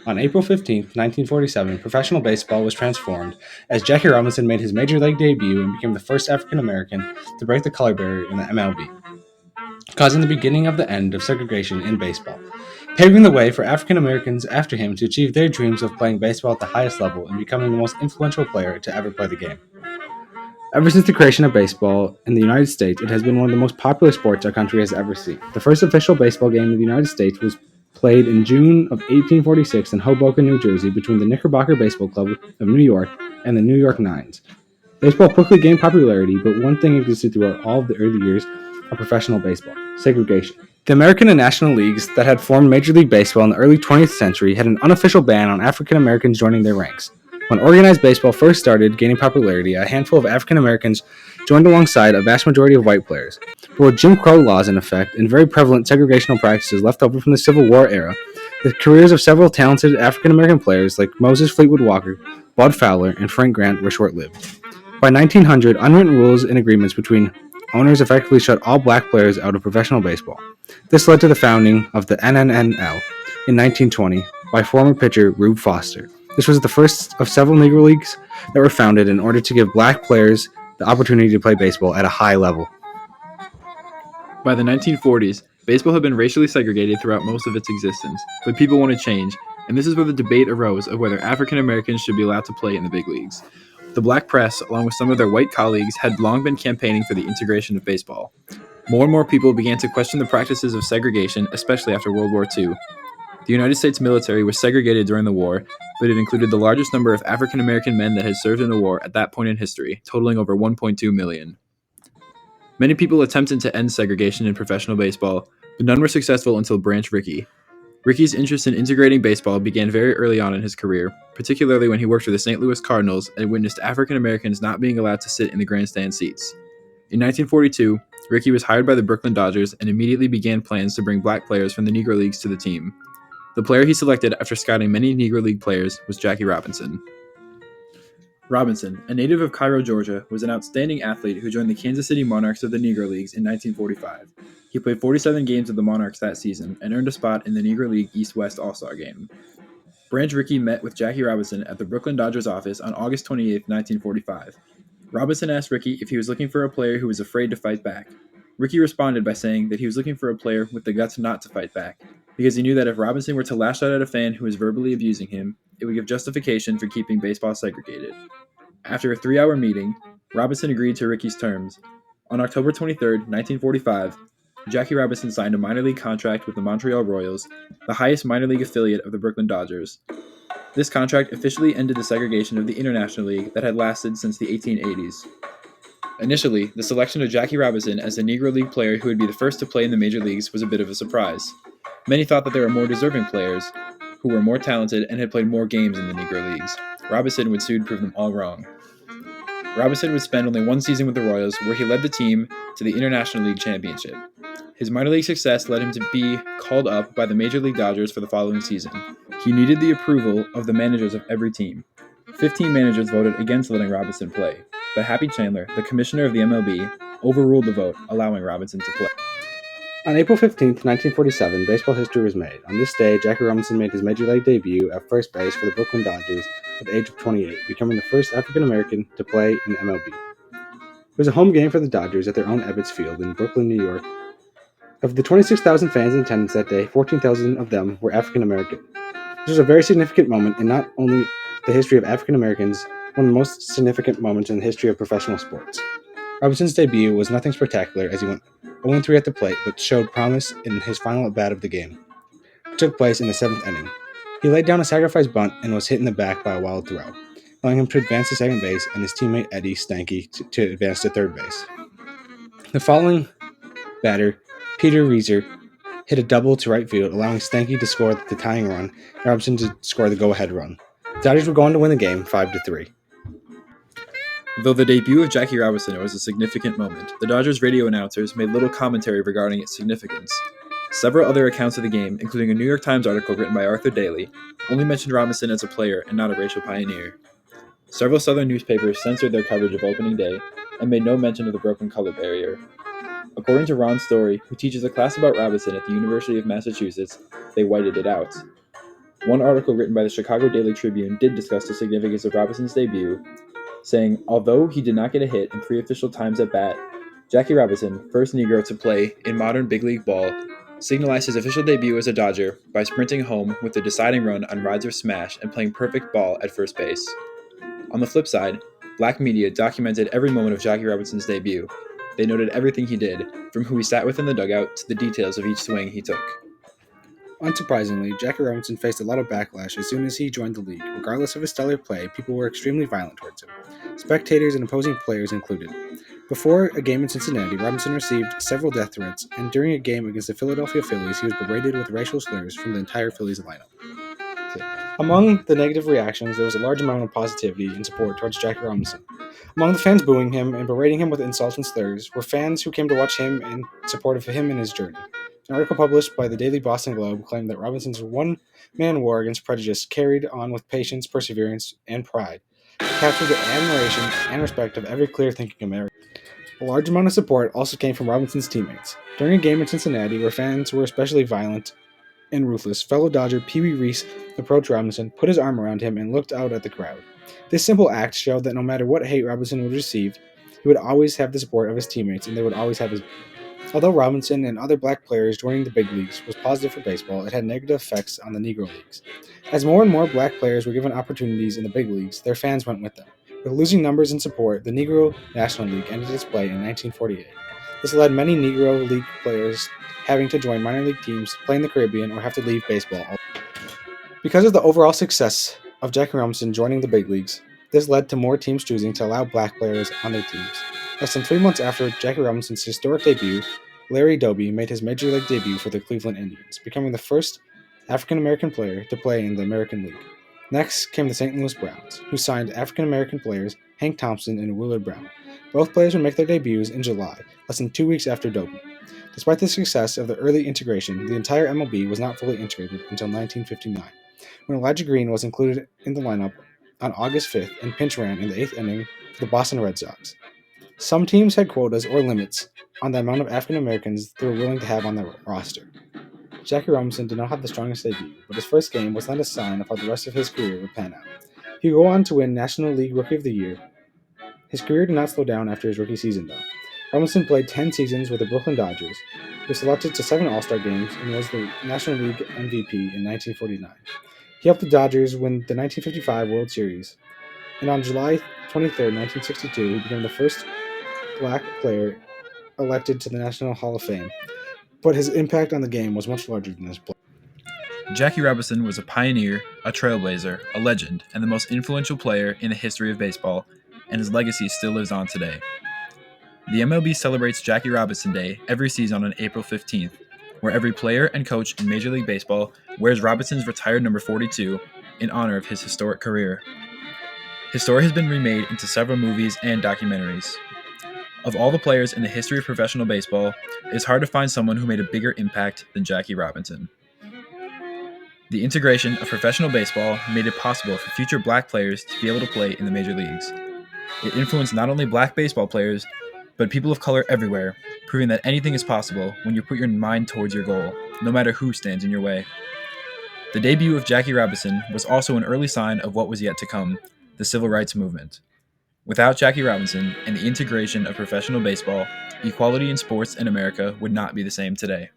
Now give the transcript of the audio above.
On April 15th, 1947, professional baseball was transformed as Jackie Robinson made his major league debut and became the first African American to break the color barrier in the MLB, causing the beginning of the end of segregation in baseball, paving the way for African Americans after him to achieve their dreams of playing baseball at the highest level and becoming the most influential player to ever play the game. Ever since the creation of baseball in the United States, it has been one of the most popular sports our country has ever seen. The first official baseball game in the United States was played in June of 1846 in Hoboken, New Jersey, between the Knickerbocker Baseball Club of New York and the New York Nines. Baseball quickly gained popularity, but one thing existed throughout all of the early years of professional baseball: segregation. The American and National Leagues that had formed Major League Baseball in the early 20th century had an unofficial ban on African Americans joining their ranks. When organized baseball first started gaining popularity, a handful of African Americans joined alongside a vast majority of white players. But with Jim Crow laws in effect and very prevalent segregational practices left over from the Civil War era, the careers of several talented African American players like Moses Fleetwood Walker, Bud Fowler, and Frank Grant were short-lived. By 1900, unwritten rules and agreements between owners effectively shut all black players out of professional baseball. This led to the founding of the NNNL in 1920 by former pitcher Rube Foster. This was the first of several Negro Leagues that were founded in order to give black players the opportunity to play baseball at a high level. By the 1940s, baseball had been racially segregated throughout most of its existence, but people wanted change, and this is where the debate arose of whether African Americans should be allowed to play in the big leagues. The black press, along with some of their white colleagues, had long been campaigning for the integration of baseball. More and more people began to question the practices of segregation, especially after World War II. The United States military was segregated during the war, but it included the largest number of African American men that had served in the war at that point in history, totaling over 1.2 million. Many people attempted to end segregation in professional baseball, but none were successful until Branch Rickey. Rickey's interest in integrating baseball began very early on in his career, particularly when he worked for the St. Louis Cardinals and witnessed African Americans not being allowed to sit in the grandstand seats. In 1942, Rickey was hired by the Brooklyn Dodgers and immediately began plans to bring black players from the Negro Leagues to the team. The player he selected after scouting many Negro League players was Jackie Robinson. Robinson, a native of Cairo, Georgia, was an outstanding athlete who joined the Kansas City Monarchs of the Negro Leagues in 1945. He played 47 games with the Monarchs that season and earned a spot in the Negro League East-West All-Star Game. Branch Rickey met with Jackie Robinson at the Brooklyn Dodgers office on August 28, 1945. Robinson asked Rickey if he was looking for a player who was afraid to fight back. Rickey responded by saying that he was looking for a player with the guts not to fight back, because he knew that if Robinson were to lash out at a fan who was verbally abusing him, it would give justification for keeping baseball segregated. After a 3-hour meeting, Robinson agreed to Rickey's terms. On October 23, 1945, Jackie Robinson signed a minor league contract with the Montreal Royals, the highest minor league affiliate of the Brooklyn Dodgers. This contract officially ended the segregation of the International League that had lasted since the 1880s. Initially, the selection of Jackie Robinson as the Negro League player who would be the first to play in the major leagues was a bit of a surprise. Many thought that there were more deserving players who were more talented and had played more games in the Negro Leagues. Robinson would soon prove them all wrong. Robinson would spend only one season with the Royals, where he led the team to the International League Championship. His minor league success led him to be called up by the Major League Dodgers for the following season. He needed the approval of the managers of every team. 15 managers voted against letting Robinson play, but Happy Chandler, the commissioner of the MLB, overruled the vote, allowing Robinson to play. On April 15th, 1947, baseball history was made. On this day, Jackie Robinson made his major league debut at first base for the Brooklyn Dodgers at the age of 28, becoming the first African American to play in the MLB. It was a home game for the Dodgers at their own Ebbets Field in Brooklyn, New York. Of the 26,000 fans in attendance that day, 14,000 of them were African American. This was a very significant moment in not only the history of African Americans, one of the most significant moments in the history of professional sports. Robinson's debut was nothing spectacular as he went 0-3 at the plate, but showed promise in his final at-bat of the game. It took place in the 7th inning. He laid down a sacrifice bunt and was hit in the back by a wild throw, allowing him to advance to second base and his teammate Eddie Stanky to advance to third base. The following batter, Peter Reeser, hit a double to right field, allowing Stanky to score the tying run and Robinson to score the go-ahead run. The Dodgers were going to win the game 5-3. Though the debut of Jackie Robinson was a significant moment, the Dodgers radio announcers made little commentary regarding its significance. Several other accounts of the game, including a New York Times article written by Arthur Daly, only mentioned Robinson as a player and not a racial pioneer. Several Southern newspapers censored their coverage of opening day and made no mention of the broken color barrier. According to Ron Story, who teaches a class about Robinson at the University of Massachusetts, they whited it out. One article written by the Chicago Daily Tribune did discuss the significance of Robinson's debut, saying, although he did not get a hit in 3 official times at bat, Jackie Robinson, first Negro to play in modern big league ball, signalized his official debut as a Dodger by sprinting home with the deciding run on Rider's smash and playing perfect ball at first base. On the flip side, black media documented every moment of Jackie Robinson's debut. They noted everything he did, from who he sat with in the dugout to the details of each swing he took. Unsurprisingly, Jackie Robinson faced a lot of backlash as soon as he joined the league. Regardless of his stellar play, people were extremely violent towards him, spectators and opposing players included. Before a game in Cincinnati, Robinson received several death threats, and during a game against the Philadelphia Phillies, he was berated with racial slurs from the entire Phillies lineup. Among the negative reactions, there was a large amount of positivity and support towards Jackie Robinson. Among the fans booing him and berating him with insults and slurs were fans who came to watch him in support of him and his journey. An article published by the Daily Boston Globe claimed that Robinson's one-man war against prejudice carried on with patience, perseverance, and pride, captured the admiration and respect of every clear-thinking American. A large amount of support also came from Robinson's teammates. During a game in Cincinnati where fans were especially violent and ruthless, fellow Dodger Pee Wee Reese approached Robinson, put his arm around him, and looked out at the crowd. This simple act showed that no matter what hate Robinson would receive, he would always have the support of his teammates, and they would always have his. Although Robinson and other black players joining the big leagues was positive for baseball, it had negative effects on the Negro Leagues. As more and more black players were given opportunities in the big leagues, their fans went with them. With losing numbers and support, the Negro National League ended its play in 1948. This led many Negro League players having to join minor league teams, play in the Caribbean, or have to leave baseball. Because of the overall success of Jackie Robinson joining the big leagues, this led to more teams choosing to allow black players on their teams. Less than 3 months after Jackie Robinson's historic debut, Larry Doby made his major league debut for the Cleveland Indians, becoming the first African-American player to play in the American League. Next came the St. Louis Browns, who signed African-American players Hank Thompson and Willard Brown. Both players would make their debuts in July, less than 2 weeks after Doby. Despite the success of the early integration, the entire MLB was not fully integrated until 1959, when Elijah Green was included in the lineup on August 5th and pinch ran in the 8th inning for the Boston Red Sox. Some teams had quotas or limits on the amount of African Americans they were willing to have on their roster. Jackie Robinson did not have the strongest debut, but his first game was not a sign of how the rest of his career would pan out. He would go on to win National League Rookie of the Year. His career did not slow down after his rookie season, though. Robinson played 10 seasons with the Brooklyn Dodgers, was selected to 7 All-Star games, and was the National League MVP in 1949. He helped the Dodgers win the 1955 World Series, and on July 23, 1962, he became the first black player elected to the National Hall of Fame, but his impact on the game was much larger than his play. Jackie Robinson was a pioneer, a trailblazer, a legend, and the most influential player in the history of baseball, and his legacy still lives on today. The MLB celebrates Jackie Robinson Day every season on April 15th, where every player and coach in Major League Baseball wears Robinson's retired number 42 in honor of his historic career. His story has been remade into several movies and documentaries. Of all the players in the history of professional baseball, it is hard to find someone who made a bigger impact than Jackie Robinson. The integration of professional baseball made it possible for future black players to be able to play in the major leagues. It influenced not only black baseball players, but people of color everywhere, proving that anything is possible when you put your mind towards your goal, no matter who stands in your way. The debut of Jackie Robinson was also an early sign of what was yet to come, the civil rights movement. Without Jackie Robinson and the integration of professional baseball, equality in sports in America would not be the same today.